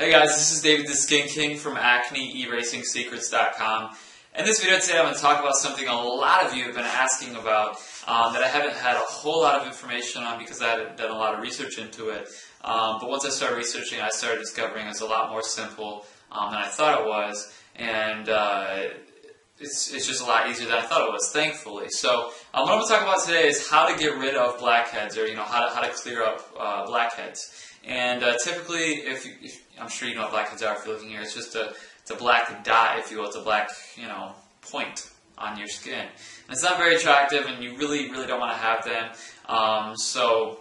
Hey guys, this is David the Skin King from Acne, ErasingSecrets.com. In this video today I'm going to talk about something a lot of you have been asking about that I haven't had a whole lot of information on because I hadn't done a lot of research into it. But once I started researching, I started discovering it's a lot more simple than I thought it was, and it's just a lot easier than I thought it was, thankfully. So what I'm going to talk about today is how to get rid of blackheads, or how to clear up blackheads. And typically, I'm sure you know what blackheads are if you're looking here. It's just it's a black dot, if you will. It's a black point on your skin. And it's not very attractive, and you really don't want to have them. So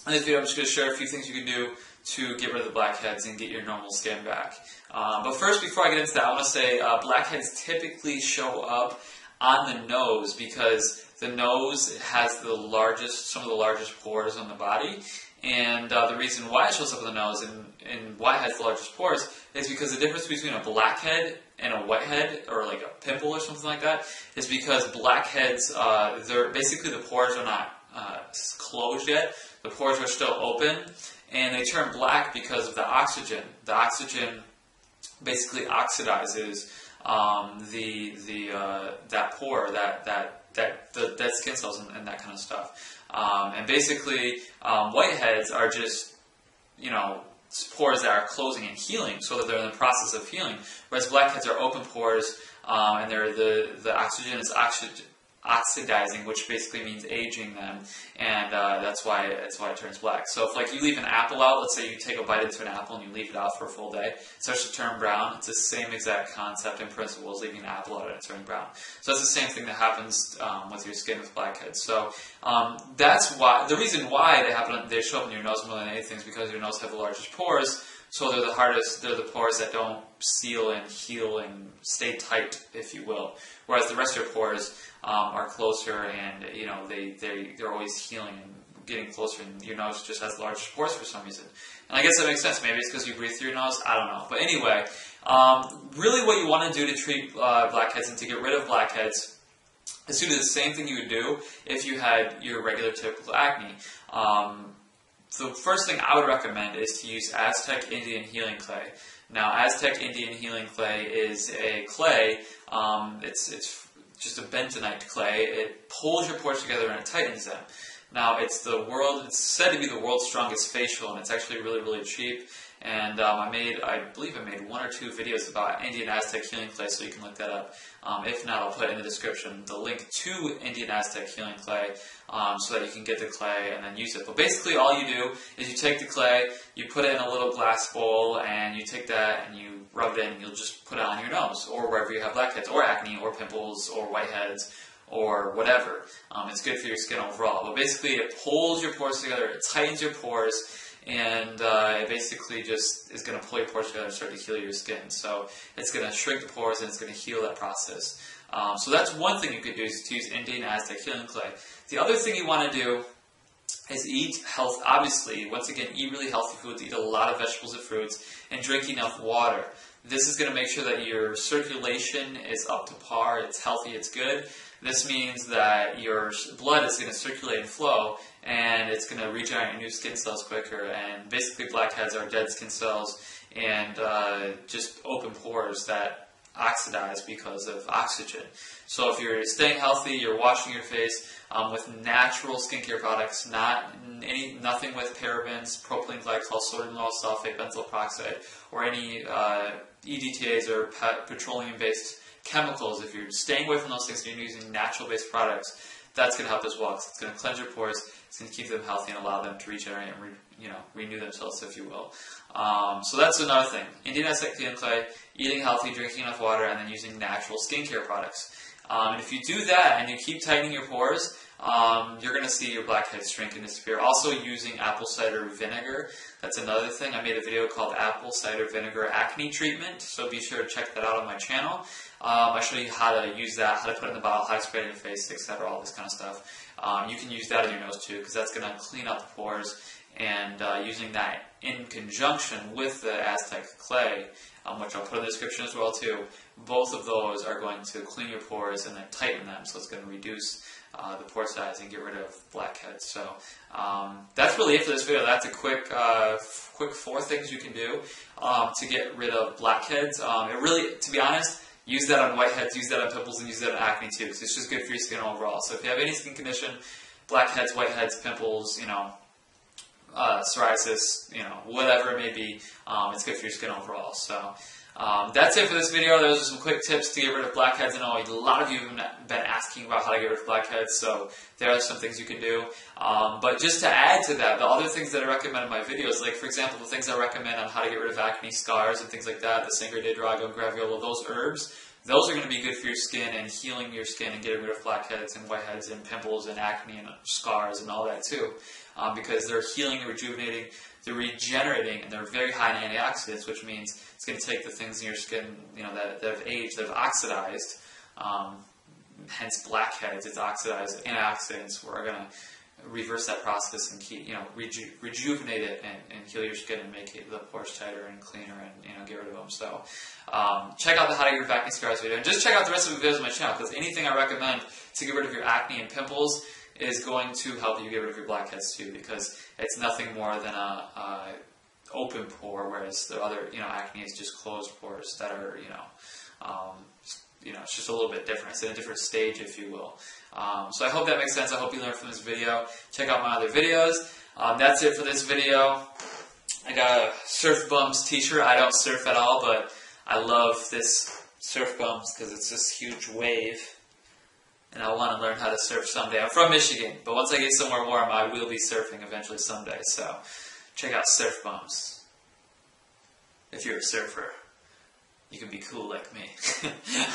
in this video, I'm just going to share a few things you can do to get rid of the blackheads and get your normal skin back. But first, before I get into that, I want to say blackheads typically show up on the nose because the nose has some of the largest pores on the body. And the reason why it shows up in the nose and why it has the largest pores is because the difference between a blackhead and a whitehead, or like a pimple or something like that, is because blackheads, basically the pores are not closed yet. The pores are still open, and they turn black because of the oxygen. The oxygen basically oxidizes that pore, that skin cells and that kind of stuff. And basically, whiteheads are just, pores that are closing and healing, so that they're in the process of healing. Whereas blackheads are open pores, and the oxygen is oxidizing, which basically means aging them, and that's why it turns black. So if you leave an apple out, let's say you take a bite into an apple and you leave it out for a full day, it starts to turn brown. It's the same exact concept and principle as leaving an apple out and it turning brown. So that's the same thing that happens with your skin with blackheads. So that's why the reason why they show up in your nose more than anything is because your nose has the largest pores. So they're the hardest, they're the pores that don't seal and heal and stay tight, if you will. Whereas the rest of your pores are closer, and they're always healing and getting closer, and your nose just has large pores for some reason. And I guess that makes sense. Maybe it's because you breathe through your nose. I don't know. But anyway, really what you want to do to treat blackheads and to get rid of blackheads is to do the same thing you would do if you had your regular typical acne. The first thing I would recommend is to use Aztec Indian Healing Clay. Now, Aztec Indian Healing Clay is a clay. It's just a bentonite clay. It pulls your pores together and it tightens them. Now, it's said to be the world's strongest facial, and it's actually really cheap. And I believe I made 1 or 2 videos about Indian Aztec Healing Clay, so you can look that up. If not, I'll put in the description the link to Indian Aztec Healing Clay, so that you can get the clay and then use it. But basically all you do is you take the clay, you put it in a little glass bowl, and you take that and you rub it in, and you'll just put it on your nose, or wherever you have blackheads, or acne, or pimples, or whiteheads, or whatever. It's good for your skin overall. But basically it pulls your pores together, it tightens your pores, and it basically just is going to pull your pores together and start to heal your skin. So it's going to shrink the pores and it's going to heal that process. So that's one thing you could do, is to use Indian Aztec Healing Clay. The other thing you want to do is eat health. Obviously, once again, eat really healthy foods, eat a lot of vegetables and fruits, and drink enough water. This is going to make sure that your circulation is up to par, it's healthy, it's good. This means that your blood is going to circulate and flow, and it's going to regenerate your new skin cells quicker. And basically, blackheads are dead skin cells and just open pores that oxidize because of oxygen. So if you're staying healthy, you're washing your face with natural skincare products, nothing with parabens, propylene glycol, sodium lauryl sulfate, benzoyl peroxide, or any EDTAs or petroleum-based chemicals. If you're staying away from those things and you're using natural-based products, that's going to help as well. It's going to cleanse your pores, it's going to keep them healthy and allow them to regenerate and renew themselves, if you will. So that's another thing. Indian Aztec Healing Clay, eating healthy, drinking enough water, and then using natural skincare products. And if you do that and you keep tightening your pores, you're going to see your blackheads shrink and disappear. Also using apple cider vinegar. That's another thing. I made a video called Apple Cider Vinegar Acne Treatment, so be sure to check that out on my channel. I show you how to use that, how to put it in the bottle, how to spray it in your face, etc., all this kind of stuff. You can use that in your nose too, because that's going to clean up the pores. And using that in conjunction with the Aztec clay, which I'll put in the description as well too, both of those are going to clean your pores and then tighten them, so it's going to reduce the pore size and get rid of blackheads. So that's really it for this video. That's a quick 4 things you can do to get rid of blackheads. It really, to be honest, use that on whiteheads, use that on pimples, and use that on acne too. So it's just good for your skin overall. So if you have any skin condition, blackheads, whiteheads, pimples, psoriasis, whatever it may be, it's good for your skin overall. So that's it for this video. Those are some quick tips to get rid of blackheads. I know a lot of you have been asking about how to get rid of blackheads, so there are some things you can do. But just to add to that, the other things that I recommend in my videos, like for example, the things I recommend on how to get rid of acne scars and things like that, the Singer de Drago and Graviola, those herbs, those are going to be good for your skin and healing your skin and getting rid of blackheads and whiteheads and pimples and acne and scars and all that too. Because they're healing, they're rejuvenating, they're regenerating, and they're very high in antioxidants, which means it's going to take the things in your skin, that have aged, that have oxidized, hence blackheads. It's oxidized antioxidants. We're going to reverse that process and keep, rejuvenate it and heal your skin and make the pores tighter and cleaner and get rid of them. So check out the How to Get Rid of Acne Scars video, and just check out the rest of the videos on my channel, because anything I recommend to get rid of your acne and pimples is going to help you get rid of your blackheads too, because it's nothing more than a open pore, whereas the other, acne is just closed pores that are, it's just a little bit different. It's in a different stage, if you will. So I hope that makes sense. I hope you learned from this video. Check out my other videos. That's it for this video. I got a Surf Bums t-shirt. I don't surf at all, but I love this Surf Bums because it's this huge wave. And I want to learn how to surf someday. I'm from Michigan, but once I get somewhere warm, I will be surfing eventually someday. So check out Surf Bums. If you're a surfer, you can be cool like me.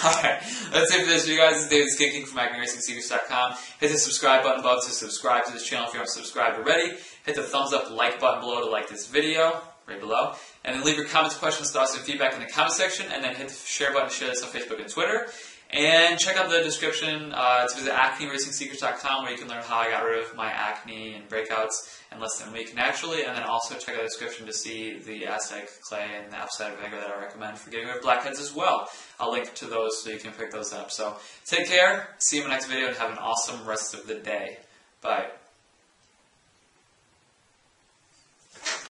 Alright, that's it for this video, guys. This is David Skin King from AcneRacingSecrets.com. Hit the subscribe button above to subscribe to this channel if you aren't subscribed already. Hit the thumbs up like button below to like this video, right below. And then leave your comments, questions, thoughts, and feedback in the comment section. And then hit the share button to share this on Facebook and Twitter. And check out the description to visit AcneRacingSecrets.com, where you can learn how I got rid of my acne and breakouts in less than a week naturally. And then also check out the description to see the Aztec clay and the apple cider vinegar that I recommend for getting rid of blackheads as well. I'll link to those so you can pick those up. So take care, see you in the next video, and have an awesome rest of the day. Bye.